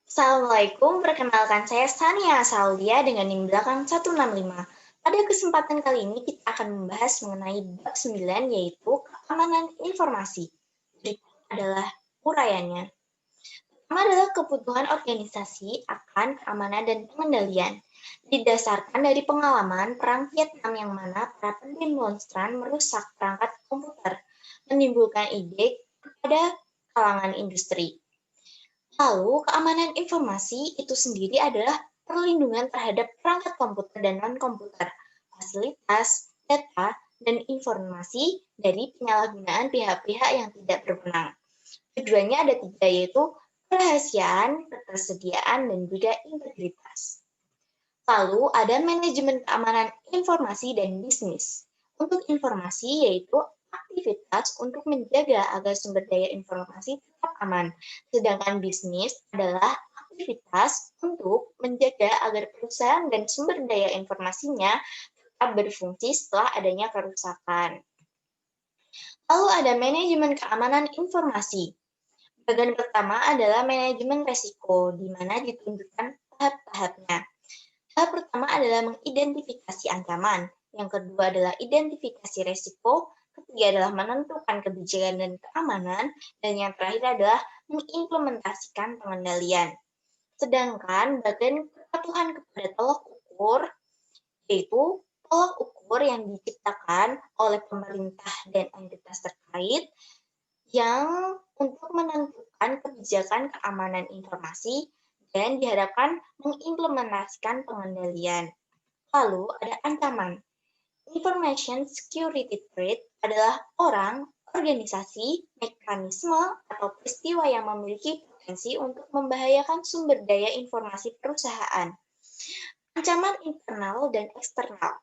Assalamualaikum, perkenalkan saya Sania Saudia dengan NIM belakang 165. Pada kesempatan kali ini kita akan membahas mengenai bab 9 yaitu keamanan informasi. Berikut adalah uraiannya. Pertama adalah kebutuhan organisasi akan keamanan dan pengendalian. Didasarkan dari pengalaman perang Vietnam yang mana para pendemonstran merusak perangkat komputer, menimbulkan ide kepada kalangan industri. Lalu, keamanan informasi itu sendiri adalah perlindungan terhadap perangkat komputer dan non-komputer, fasilitas, data, dan informasi dari penyalahgunaan pihak-pihak yang tidak berwenang. Tujuannya ada tiga, yaitu kerahasiaan, ketersediaan, dan juga integritas. Lalu ada manajemen keamanan informasi dan bisnis. Untuk informasi yaitu aktivitas untuk menjaga agar sumber daya informasi tetap aman. Sedangkan bisnis adalah aktivitas untuk menjaga agar perusahaan dan sumber daya informasinya tetap berfungsi setelah adanya kerusakan. Lalu ada manajemen keamanan informasi. Bagian pertama adalah manajemen resiko, di mana ditunjukkan tahap-tahapnya. Tahap pertama adalah mengidentifikasi ancaman, yang kedua adalah identifikasi resiko, ketiga adalah menentukan kebijakan dan keamanan, dan yang terakhir adalah mengimplementasikan pengendalian. Sedangkan bagian kepatuhan kepada tolak ukur, yaitu tolak ukur yang diciptakan oleh pemerintah dan entitas terkait, yang untuk menentukan kebijakan keamanan informasi dan diharapkan mengimplementasikan pengendalian. Lalu ada ancaman. Information security threat adalah orang, organisasi, mekanisme, atau peristiwa yang memiliki potensi untuk membahayakan sumber daya informasi perusahaan. Ancaman internal dan eksternal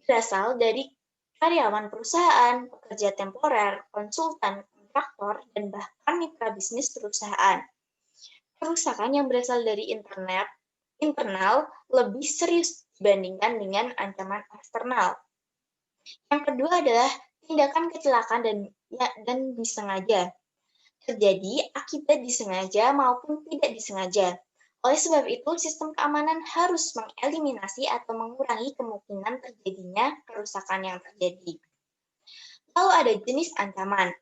berasal dari karyawan perusahaan, pekerja temporer, konsultan, kontraktor, dan bahkan mitra bisnis perusahaan. Kerusakan yang berasal dari internal lebih serius dibandingkan dengan ancaman eksternal. Yang kedua adalah tindakan kecelakaan dan disengaja. Terjadi akibat disengaja maupun tidak disengaja. Oleh sebab itu, sistem keamanan harus mengeliminasi atau mengurangi kemungkinan terjadinya kerusakan yang terjadi. Lalu ada jenis ancaman.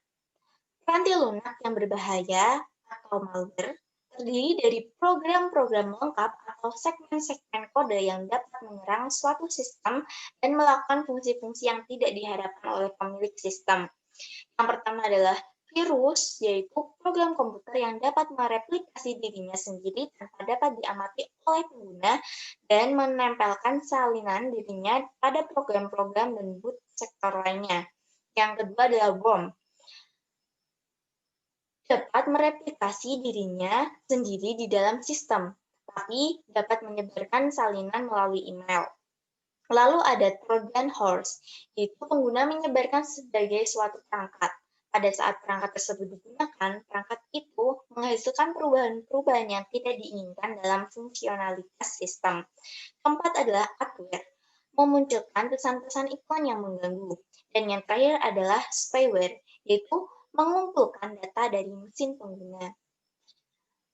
Peranti lunak yang berbahaya atau malware terdiri dari program-program lengkap atau segmen-segmen kode yang dapat menyerang suatu sistem dan melakukan fungsi-fungsi yang tidak diharapkan oleh pemilik sistem. Yang pertama adalah virus, yaitu program komputer yang dapat mereplikasi dirinya sendiri tanpa dapat diamati oleh pengguna dan menempelkan salinan dirinya pada program-program dan boot sektor lainnya. Yang kedua adalah worm, dapat mereplikasi dirinya sendiri di dalam sistem, tapi dapat menyebarkan salinan melalui email. Lalu ada Trojan Horse, yaitu pengguna menyebarkan sebagai suatu perangkat. Pada saat perangkat tersebut digunakan, perangkat itu menghasilkan perubahan-perubahan yang tidak diinginkan dalam fungsionalitas sistem. Keempat adalah adware, memunculkan pesan-pesan iklan yang mengganggu. Dan yang terakhir adalah spyware, yaitu mengumpulkan data dari mesin pengguna.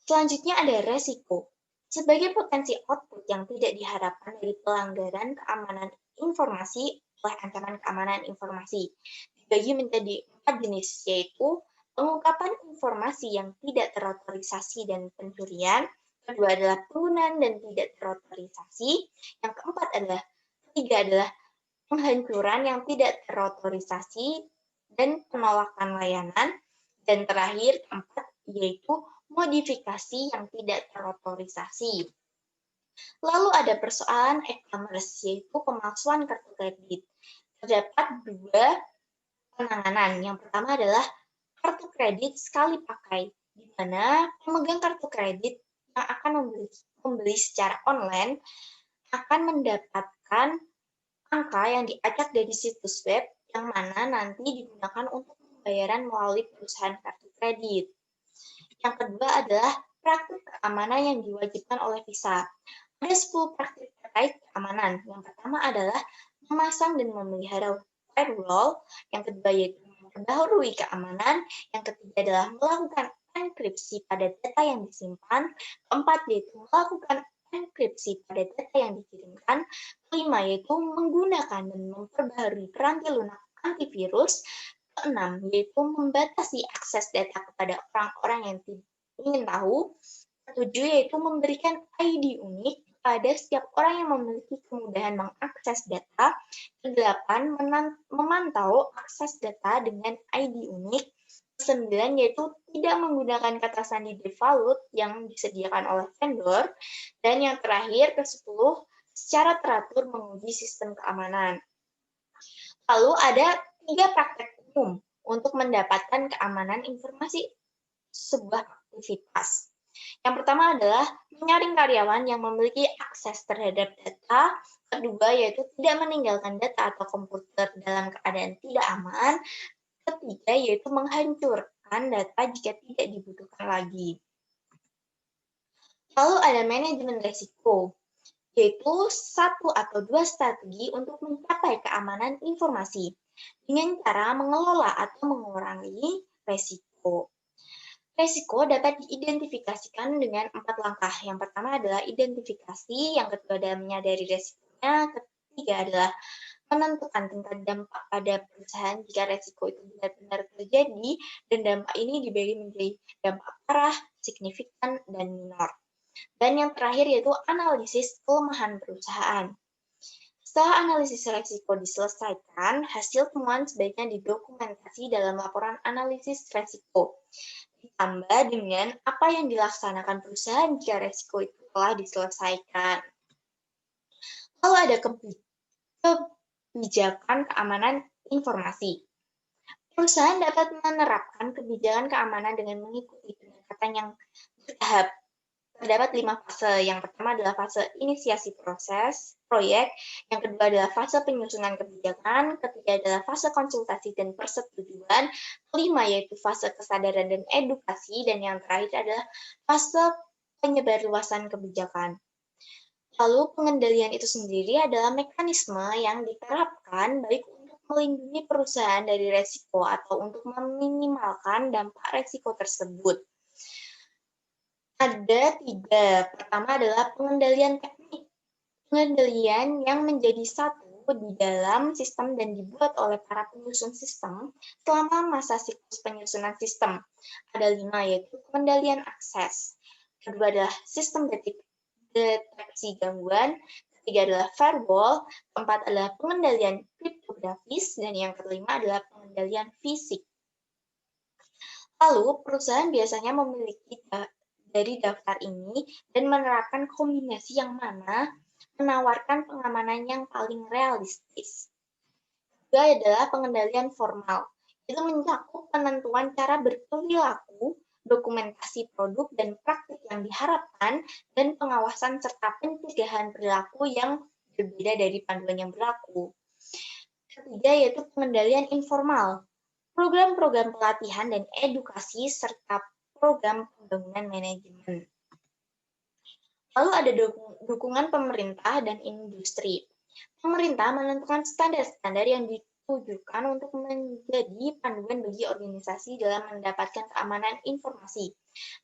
Selanjutnya ada resiko. Sebagai potensi output yang tidak diharapkan dari pelanggaran keamanan informasi oleh ancaman keamanan informasi, dibagi menjadi 4 jenis, yaitu pengungkapan informasi yang tidak terotorisasi dan pencurian, kedua adalah penggunaan dan tidak terotorisasi, yang ketiga adalah penghancuran yang tidak terotorisasi dan penolakan layanan, dan terakhir keempat yaitu modifikasi yang tidak terotorisasi. Lalu ada persoalan e-commerce, yaitu pemalsuan kartu kredit. Terdapat dua penanganan. Yang pertama adalah kartu kredit sekali pakai, di mana pemegang kartu kredit yang akan membeli secara online akan mendapatkan angka yang diacak dari situs web yang mana nanti digunakan untuk pembayaran melalui perusahaan kartu kredit. Yang kedua adalah praktik keamanan yang diwajibkan oleh Visa. Ada 10 praktik terkait keamanan. Yang pertama adalah memasang dan memelihara firewall. Yang kedua yaitu memperbaharui keamanan. Yang ketiga adalah melakukan enkripsi pada data yang disimpan, keempat yaitu melakukan enkripsi pada data yang dikirimkan, kelima yaitu menggunakan dan memperbaharui peranti lunak antivirus, keenam yaitu membatasi akses data kepada orang-orang yang ingin tahu, ketujuh yaitu memberikan ID unik pada setiap orang yang memiliki kemudahan mengakses data, kedelapan memantau akses data dengan ID unik, kesembilan yaitu tidak menggunakan kata sandi default yang disediakan oleh vendor, dan yang terakhir ke-10 secara teratur menguji sistem keamanan. Lalu ada 3 praktek umum untuk mendapatkan keamanan informasi sebuah aktivitas. Yang pertama adalah menyaring karyawan yang memiliki akses terhadap data. Kedua yaitu tidak meninggalkan data atau komputer dalam keadaan tidak aman. Ketiga yaitu menghancurkan data jika tidak dibutuhkan lagi. Lalu ada manajemen risiko, yaitu 1 atau 2 strategi untuk mencapai keamanan informasi dengan cara mengelola atau mengurangi risiko. Risiko dapat diidentifikasikan dengan 4 langkah. Yang pertama adalah identifikasi, yang kedua adalah menyadari risikonya, ketiga adalah menentukan tingkat dampak pada perusahaan jika risiko itu benar-benar terjadi, dan dampak ini dibagi menjadi dampak parah, signifikan, dan minor. Dan yang terakhir yaitu analisis kelemahan perusahaan. Setelah analisis risiko diselesaikan, hasil temuan sebaiknya didokumentasi dalam laporan analisis risiko. Ditambah dengan apa yang dilaksanakan perusahaan jika risiko itu telah diselesaikan. Lalu ada kebijakan keamanan informasi. Perusahaan dapat menerapkan kebijakan keamanan dengan mengikuti pendekatan yang bertahap. Terdapat 5 fase. Yang pertama adalah fase inisiasi proses proyek, yang kedua adalah fase penyusunan kebijakan, ketiga adalah fase konsultasi dan persetujuan, kelima yaitu fase kesadaran dan edukasi, dan yang terakhir adalah fase penyebarluasan kebijakan. Lalu pengendalian itu sendiri adalah mekanisme yang diterapkan baik untuk melindungi perusahaan dari risiko atau untuk meminimalkan dampak risiko tersebut. Ada 3. Pertama adalah pengendalian teknik. Pengendalian yang menjadi satu di dalam sistem dan dibuat oleh para penyusun sistem selama masa siklus penyusunan sistem. Ada 5, yaitu pengendalian akses. Kedua adalah sistem deteksi gangguan. Ketiga adalah firewall. Keempat adalah pengendalian kriptografis. Dan yang kelima adalah pengendalian fisik. Lalu, perusahaan biasanya memiliki dari daftar ini dan menerapkan kombinasi yang mana menawarkan pengamanan yang paling realistis. Kedua adalah pengendalian formal. Itu mencakup penentuan cara berperilaku, dokumentasi produk dan praktik yang diharapkan, dan pengawasan serta pencegahan perilaku yang berbeda dari panduan yang berlaku. Ketiga yaitu pengendalian informal. Program-program pelatihan dan edukasi serta program pembangunan manajemen. Lalu ada dukungan pemerintah dan industri. Pemerintah menentukan standar-standar yang ditujukan untuk menjadi panduan bagi organisasi dalam mendapatkan keamanan informasi.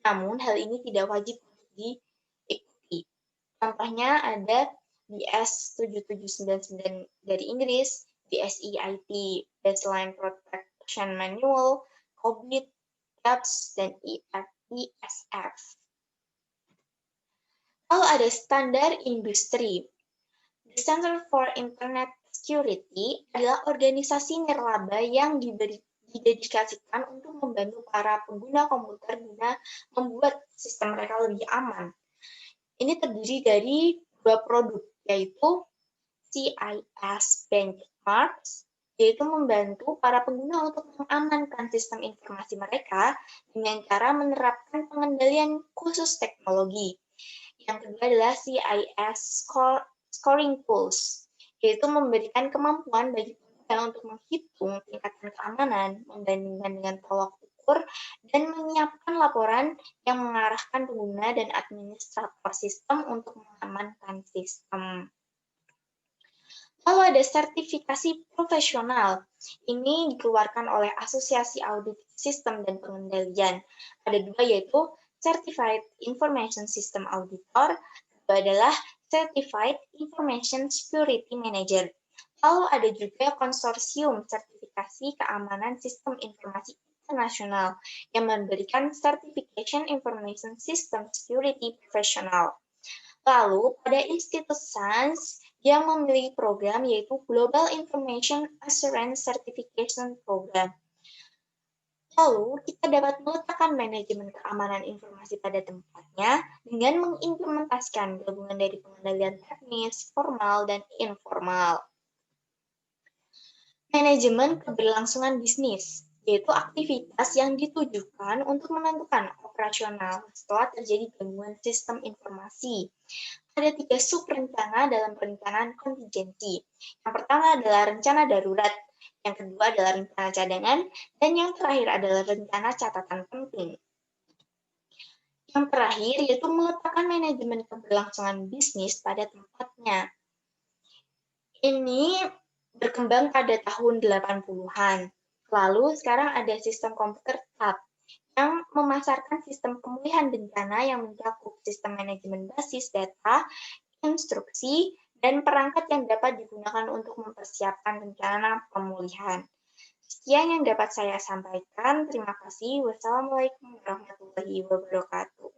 Namun, hal ini tidak wajib untuk diikuti. Contohnya ada BS 7799 dari Inggris, BSEIT, Baseline Protection Manual, COBIT, dan ISF. Lalu ada standar industri. The Center for Internet Security adalah organisasi nirlaba yang didedikasikan untuk membantu para pengguna komputer guna membuat sistem mereka lebih aman. Ini terdiri dari 2 produk, yaitu CIS Benchmarks, yaitu membantu para pengguna untuk mengamankan sistem informasi mereka dengan cara menerapkan pengendalian khusus teknologi. Yang kedua adalah CIS Scoring Tools, yaitu memberikan kemampuan bagi pengguna untuk menghitung tingkatan keamanan, membandingkan dengan tolak ukur, dan menyiapkan laporan yang mengarahkan pengguna dan administrator sistem untuk mengamankan sistem. Lalu ada sertifikasi profesional. Ini dikeluarkan oleh Asosiasi Audit Sistem dan Pengendalian. Ada dua, yaitu Certified Information System Auditor, kedua adalah Certified Information Security Manager. Lalu ada juga konsorsium sertifikasi keamanan sistem informasi internasional yang memberikan Certification Information System Security Professional. Lalu, pada Institut Sains yang memiliki program yaitu Global Information Assurance Certification Program. Lalu, kita dapat meletakkan manajemen keamanan informasi pada tempatnya dengan mengimplementasikan gabungan dari pengendalian teknis, formal, dan informal. Manajemen keberlangsungan bisnis, yaitu aktivitas yang ditujukan untuk menentukan operasional setelah terjadi gangguan sistem informasi. Ada 3 sub-rencana dalam perencanaan kontingensi. Yang pertama adalah rencana darurat, yang kedua adalah rencana cadangan, dan yang terakhir adalah rencana catatan penting. Yang terakhir yaitu meletakkan manajemen keberlangsungan bisnis pada tempatnya. Ini berkembang pada tahun 80-an. Lalu sekarang ada sistem komputer TAP yang memasarkan sistem pemulihan bencana yang mencakup sistem manajemen basis data, instruksi, dan perangkat yang dapat digunakan untuk mempersiapkan rencana pemulihan. Sekian yang dapat saya sampaikan. Terima kasih. Wassalamualaikum warahmatullahi wabarakatuh.